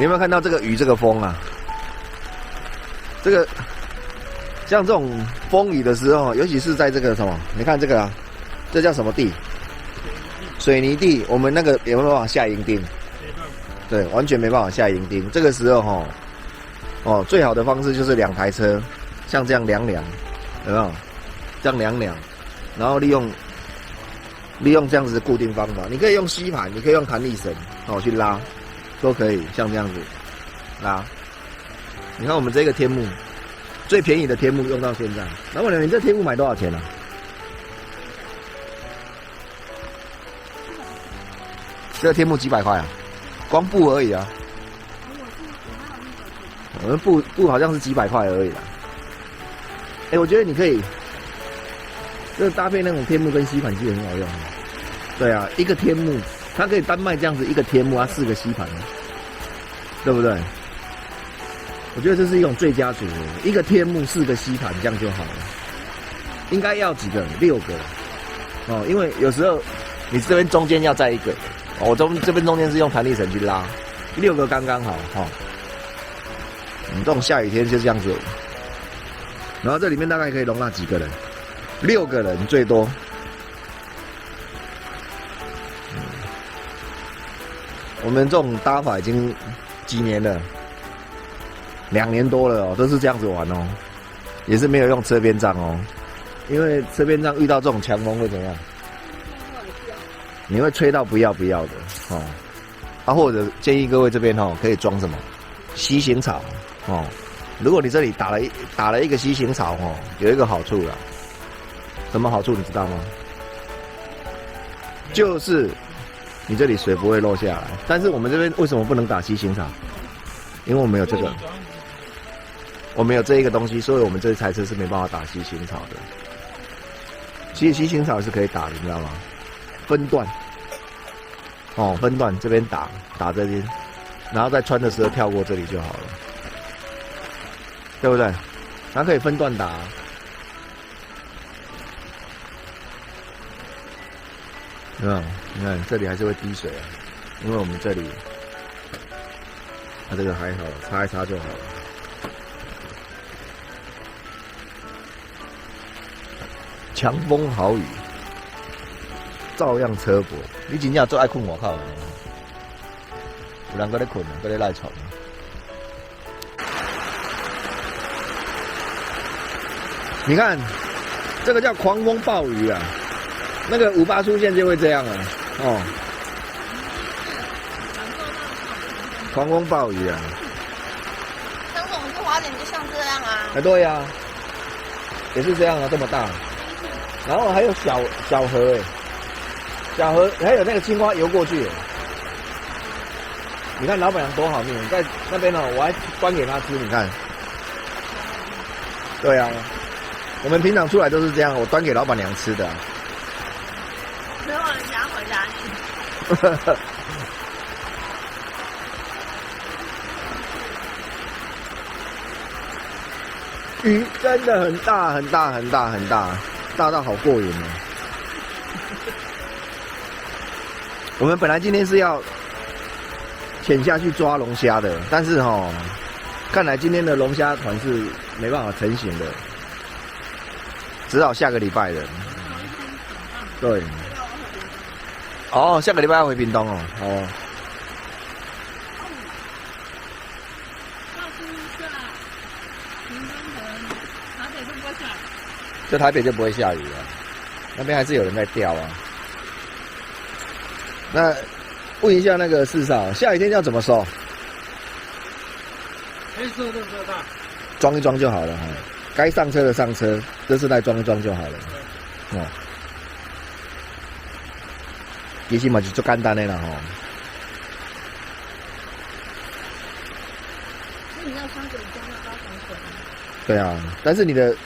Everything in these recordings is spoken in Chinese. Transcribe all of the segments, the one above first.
你有没有看到这个雨这个风啊？这个像这种风雨的时候，尤其是在这个什么，你看这个啊，这叫什么地？水泥地。我们那个有没有办法下银钉？对，完全没办法下银钉。这个时候最好的方式就是2台车，像这样两两，有没有？这样两两，然后利用这样子的固定方法，你可以用吸盘，你可以用弹力绳去拉，都可以，像这样子拉。你看我们这个天幕，最便宜的天幕用到现在。老板娘，你这天幕买多少钱啊？这个天幕几百块啊，光布而已啊。我们布好像是几百块而已啦。我觉得你可以，这个搭配那种天幕跟吸盘机很好用。对啊，一个天幕，它可以单卖这样子一个天幕，4个吸盘，对不对？我觉得这是一种最佳组合，一个天幕4个吸盘，这样就好了。应该要几个？6个因为有时候你这边中间要再一个，我这边中间是用弹力绳去拉，6个刚刚好这种下雨天就这样子，然后这里面大概可以容纳几个人？6个人最多。我们这种搭法已经几年了，2年多了都是这样子玩也是没有用车边帐因为车边帐遇到这种强风会怎样？你会吹到不要的或者建议各位这边可以装什么吸行草如果你这里打了一个吸行草有一个好处啦，什么好处你知道吗？就是你这里水不会漏下来。但是我们这边为什么不能打吸行草？因为我们有这个，我们有这一个东西，所以我们这台车是没办法打吸行草的。其实吸行草是可以打的，你知道吗？分段分段这边打这边，然后在穿的时候跳过这里就好了，对不对？它可以分段打你看这里还是会滴水因为我们这里它这个还好，擦一擦就好了。强风豪雨照样车薄，你真正最爱困外口有人搁咧困搁咧赖床你看这个叫狂风暴雨啊，那个58出现就会这样狂风暴雨啊。但是我们去花莲就像这样啊。对呀也是这样这么大。然后还有小河小河还有那个青蛙游过去你看老板娘多好命，在那边我还端给他吃，你看。对啊，我们平常出来都是这样，我端给老板娘吃的之后人家回家去。雨真的很大很大很大很大，大到好过瘾我们本来今天是要潜下去抓龙虾的，但是看来今天的龙虾团是没办法成型的，只好下个礼拜了。对。下个礼拜要回屏东在台北就不会下雨了，那边还是有人在钓啊。那问一下那个四少，下雨天要怎么收？黑色的车大，装一装就好了该上车的上车，这次再装一装就好了。其实嘛是最简单的啦那你要穿水装要高防水吗？对啊，但是你的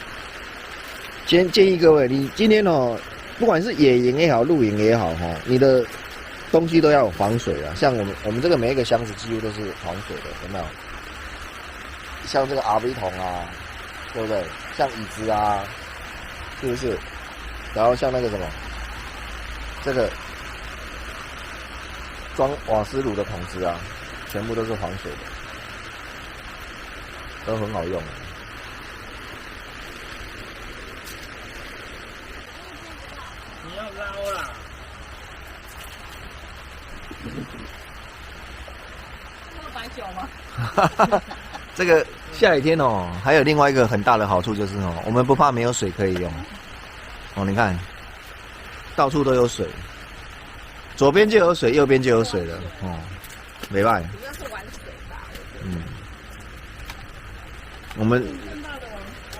建议各位，你今天不管是野营也好，露营也好你的东西都要有防水啊。像我们这个每一个箱子几乎都是防水的，有没有？像这个 RV 桶啊，对不对？像椅子啊，是不是？然后像那个什么，这个装瓦斯炉的桶子啊，全部都是防水的，都很好用。你要捞啦。要白酒吗？这个下雨天哦，还有另外一个很大的好处就是哦，我们不怕没有水可以用。哦，你看，到处都有水，左边就有水，右边就有水了。哦，没办法。主要是玩水吧。嗯，我们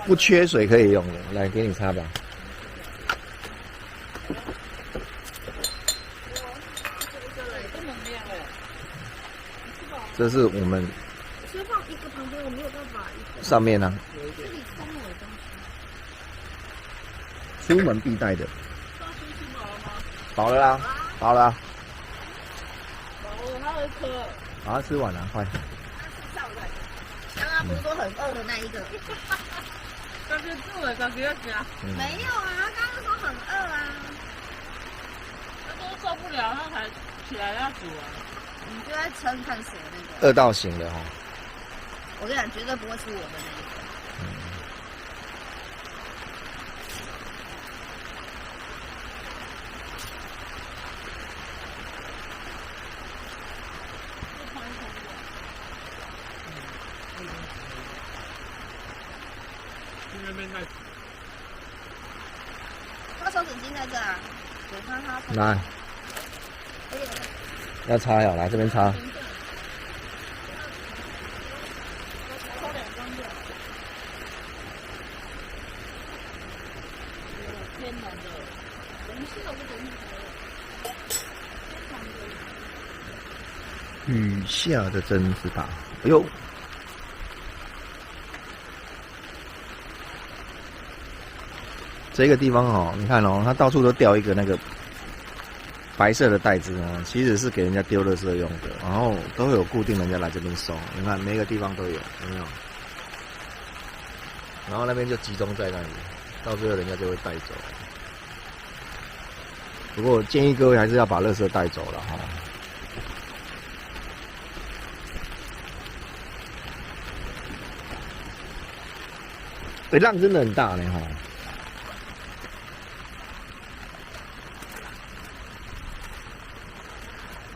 不缺水可以用的，来给你擦吧。这是我们吃放一个旁边，我没有办法一个。上面呢、这里充了我东西。出门必带的。抓星星饱了吗？饱了啦，饱了啦，饱了，还有一颗。把它吃完了，快。刚刚不是说很饿的那一个？感觉住了，感觉要加。没有啊，刚刚说很饿啊。他都受不了，他才起来要煮啊。你就在称看谁那个。饿到醒了哈。我跟你讲，绝对不会是我的那一个。那边在。他手纸巾在这啊，给他。来，要擦呀，来这边擦。天然的，我们是有这个雨下的真是大，哎呦！这个地方哦，你看哦，它到处都掉一个那个白色的袋子哦，其实是给人家丢垃圾用的，然后都会有固定人家来这边收，你看每个地方都有，有没有？然后那边就集中在那里，到最后人家就会带走。不过建议各位还是要把垃圾带走了哈。浪真的很大呢哈。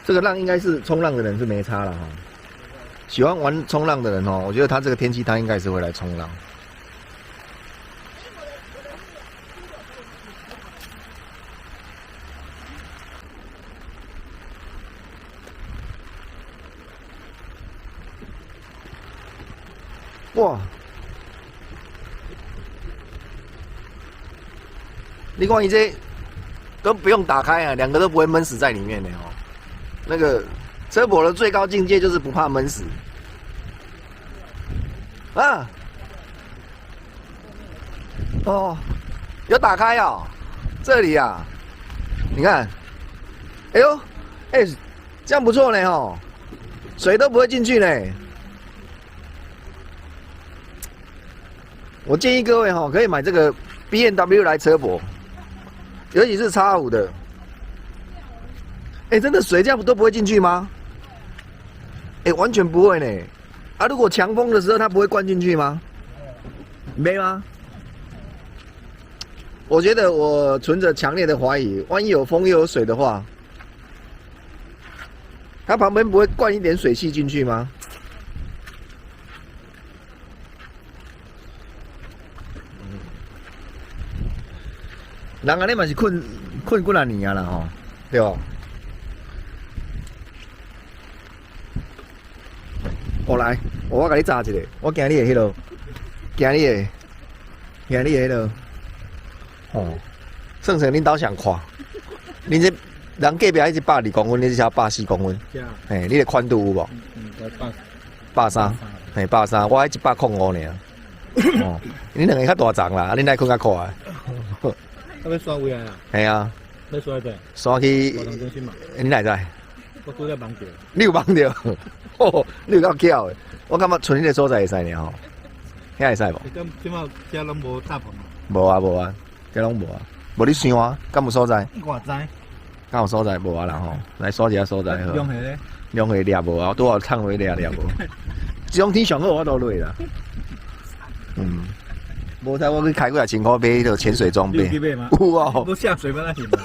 这个浪应该是冲浪的人是没差了哈。喜欢玩冲浪的人哦，我觉得他这个天气他应该是会来冲浪。哇！你看你这都不用打开啊，两个都不会闷死在里面的哦。那个车博的最高境界就是不怕闷死啊！哦，有打开哦，这里啊，你看，哎呦，哎，这样不错呢哦，水都不会进去呢。我建议各位哈，可以买这个 B&W 来车博，尤其是 X5 的。哎，真的水这样都不会进去吗？哎，完全不会呢。啊，如果强风的时候，它不会灌进去吗？没吗？我觉得我存着强烈的怀疑，万一有风又有水的话，它旁边不会灌一点水汽进去吗？人安尼嘛是困几啊年啊啦吼，对吧？我来，我甲你炸一个，我惊你的迄落，惊你的迄落，哦，算算恁兜上宽，恁这人隔壁迄120公分，你这才140公分，嘿，你的宽度有无？130，嘿，130，我迄105呢。哦，恁两个较大丛啦，恁来困较快。要刷位啊？系啊，要刷对。刷去。活动中心嘛。你哪知？我拄则忙着。你有忙着？哦，你有够巧的。我感觉剩迄个所在会使呢吼。遐会使无？即马遮拢无搭棚。无啊无啊，遮拢无啊。无你想啊，敢有所在？我知。敢有所在无啊啦吼，来刷一下所在好。用下咧，用下掠无啊，拄好趁回掠无。这种天上好我都累啦。嗯，无才我去开几啊千块买迄个潜水装备。你有去买吗？有哦。不下水吗？那行吗？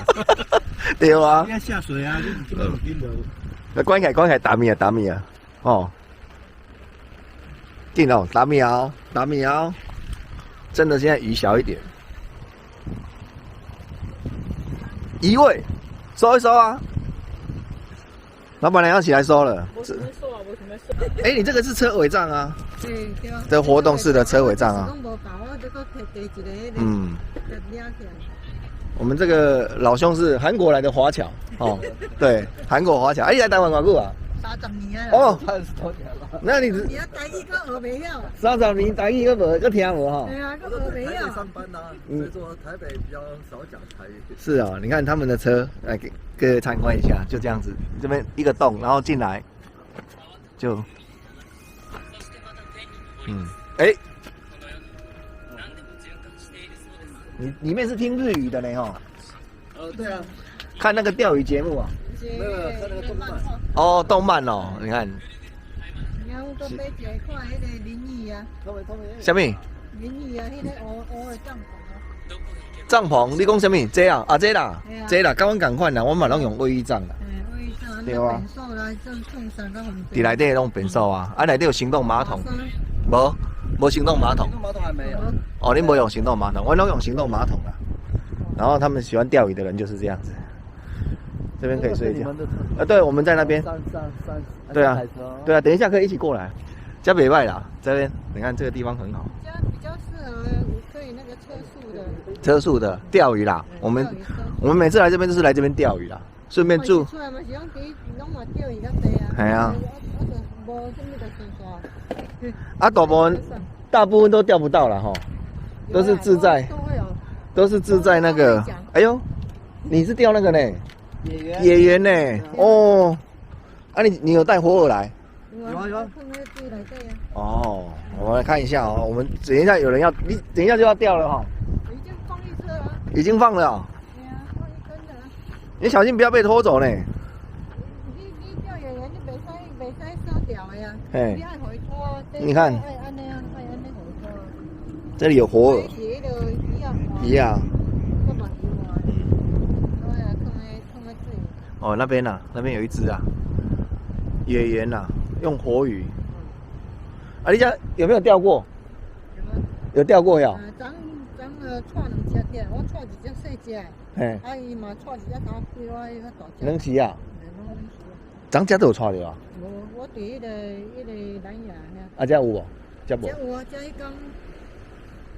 对啊。你要下水啊！你根本有劲的。来关起来，打米啊！哦，进哦，打米啊！真的现在鱼小一点。移位，收一收啊！老板娘要起来收了。哎，你这个是车尾帐啊？对。这活动式的车尾帐啊。嗯。我们这个老兄是韩国来的华侨哦，对，韩国华侨。哎，你来台湾多久啊？30年啊。哦，30多年了。那你台语搁学袂晓。30年台语搁听无哈？对啊，搁学袂晓。上班呐，所以说台北比较少讲台语。是啊，你看他们的车，来给各位参观一下，就这样子，这边一个洞，然后进来，就，哎。你里面是听日语的呢哈？对啊，看那个钓鱼节目啊。没有看那个动漫。哦，动漫哦，你看。然后都买一款迄个淋浴啊。什么？淋浴啊，迄个乌的帐篷啊。帐篷，你讲什么？这啊？啊这啦，这啦，跟阮同款啦，我嘛拢用卫浴帐啦。卫浴帐，对啊。便所啦，种三个红。伫内底弄便所啊，啊内底有行动马桶。无行动马桶。行动马桶还没有。哦，你没用行动马桶，我都用行动马桶啦。然后他们喜欢钓鱼的人就是这样子，这边可以睡觉。对，我们在那边。对啊，对啊，等一下可以一起过来。加北外啦，这边你看这个地方很好。比较适合可以那个车速的钓鱼啦。我们每次来这边就是来这边钓鱼啦，顺便住。哎呀。啊，大部分都钓不到了哈，都是自在那个。哎呦，你是钓那个呢？野猿呢？哦，啊你有带火饵来？有啊。哦，我们来看一下哦，我们等一下有人要，你等一下就要钓了哈。已经放一车了。已经放了。对啊，放一根的。你小心不要被拖走呢。你钓野猿，你袂使烧掉的呀。嘿。你你看。这里有火饵。一样。哦，那边呐，那边有一只啊，野猿呐，用火鱼。啊，你家有没有钓过？有钓过呀。咱串2只钓，我串1只小只。嘿。啊，伊嘛串1只大几我迄个大只。能吃啊？咱家都有串着啊。无，我伫迄个南亚呢。啊，这有无？这无。这有啊，这迄天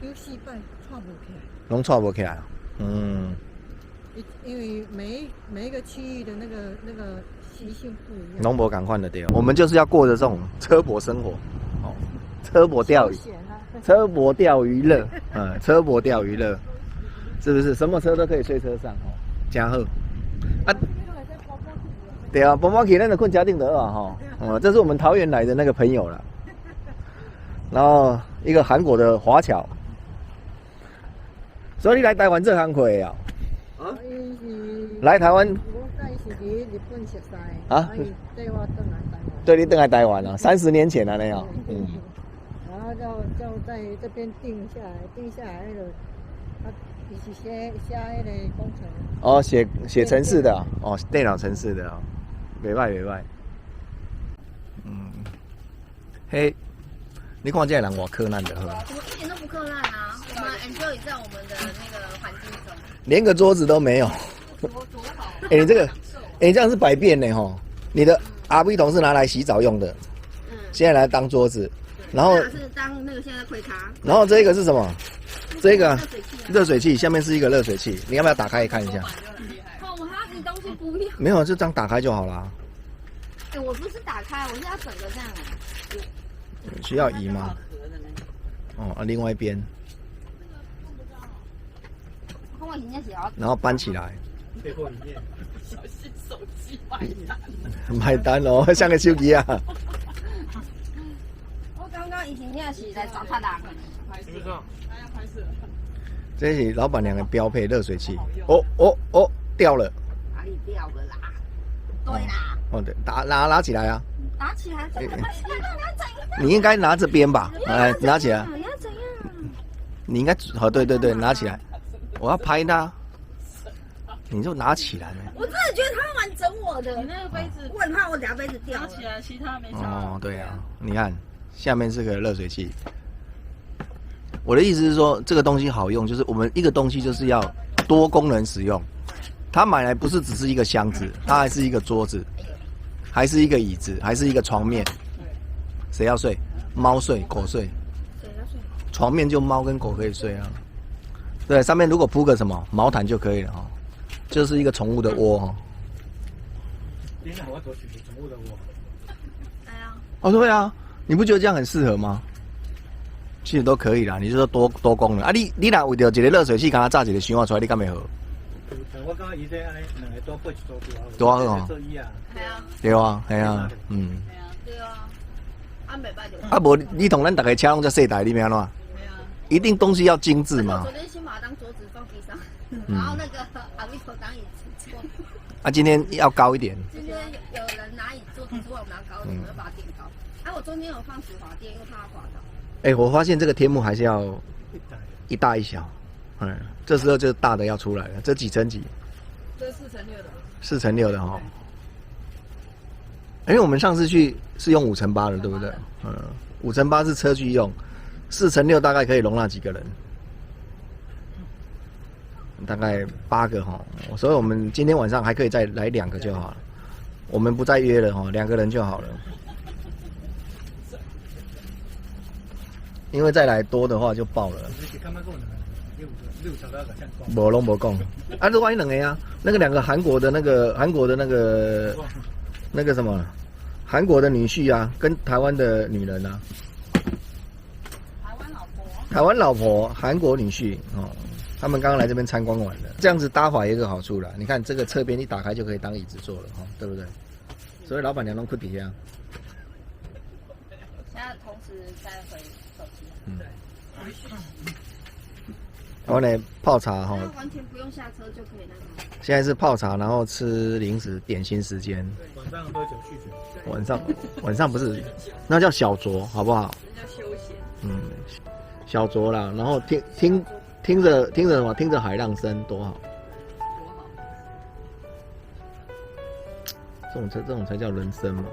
有4摆串不起来。拢串不起来。嗯。因为每一个区域的那个习性不一样。拢无共款的对。我们就是要过着这种车泊生活，哦，车泊钓鱼，车泊钓鱼乐，车泊钓鱼乐，是不是？什么车都可以睡车上哦，真好。啊，对啊，宝马起那个困家定得啊哈，这是我们桃园来的那个朋友了，然后一个韩国的华侨，所以你来台湾这行可以啊？来台湾。啊？对，你回来台湾啊，30年前啊那样。嗯。然后就在这边定下来那个，一起写那个工程。哦，写程式的哦，电脑程式的哦，袂歹。嗯。嘿，你看这个人多克难的呵。我们一点都不克难啊，我们 enjoy 在我们的那个环境中。连个桌子都没有。哎，你这个，你这样是百变呢吼！你的 RV 桶是拿来洗澡用的，现在来当桌子，然后是当那个现在推咖。然后这个是什么？这个热水器，下面是一个热水器，你要不要打开看一下？哦，我还要移东西不要。没有，就这样打开就好啦。哎，我不是打开，我是要整个这样。需要移吗？哦，另外一边。然后搬起来。小心手机买单哦，像个手机啊。我刚刚以前也是来找他打的。这是老板娘的标配热水器。哦，掉了。哪里掉了啦？对啦，哦对，拿起来啊！拿起来，这个你要怎样？你应该拿这边吧？来，拿起来。你要怎样？你应该哦，对对对，拿起来。我要拍它，你就拿起来呗。我真的觉得他们蛮整我的。你那个杯子我很怕我等下杯子掉了。拿起来，其他没差。哦，对啊，你看下面是个热水器。我的意思是说，这个东西好用，就是我们一个东西就是要多功能使用。它买来不是只是一个箱子，它还是一个桌子，还是一个椅子，还是一个床面。谁要睡？猫睡，狗睡。谁要睡？床面就猫跟狗可以睡啊。对，上面如果铺个什么毛毯就可以了哈、哦，就是一个宠物的窝哈、哦。你那我做是宠物的窝。哎呀，哦，对啊，你不觉得这样很适合吗？其实都可以啦，你就说多功能啊！你若为着一个热水器，刚刚炸一个箱仔出来，你敢袂好？我感觉伊这安尼两个多配一组多好哦做衣啊。系啊，对啊，系啊，嗯。系啊，对啊，安袂歹就。啊，无你同咱大家车拢遮细台，你要安怎？对啊。一定东西要精致嘛我。昨天先把它当桌子放地上，然后那个阿米头当椅子坐。啊，今天要高一点。今天有人拿椅桌子之外，我们要高一点，我就把它垫高。哎，我中间有放直滑垫，因为怕它滑倒。哎、我发现这个天幕还是要一大一小，嗯，这时候就大的要出来了。这几层几这是4×6的。 ？4×6的哈。因为我们上次去是用5×8的，对不对？嗯，5×8是车距用，4×6大概可以容纳几个人？大概8个哈。所以我们今天晚上还可以再来2个就好了。我们不再约了哈，2个人就好了。因为再来多的话就爆了。无拢无讲，啊，另外2个啊，那个2个韩国的那个什么，韩国的女婿啊，跟台湾的女人啊，台湾老婆，韩国女婿哦，他们刚刚来这边参观完了。这样子搭法有一个好处啦，你看这个侧边一打开就可以当椅子坐了哈、哦，对不对？所以老板娘弄困底下。现在同时在回手机。嗯。然后呢，泡茶哈、哦，完全不用下车就可以那个。现在是泡茶，然后吃零食点心时间。晚上喝酒酗酒。晚上不是，那叫小酌，好不好？那叫休闲。嗯，小酌啦，然后听着什么？听着海浪声，多好。多好。这种才叫人生嘛。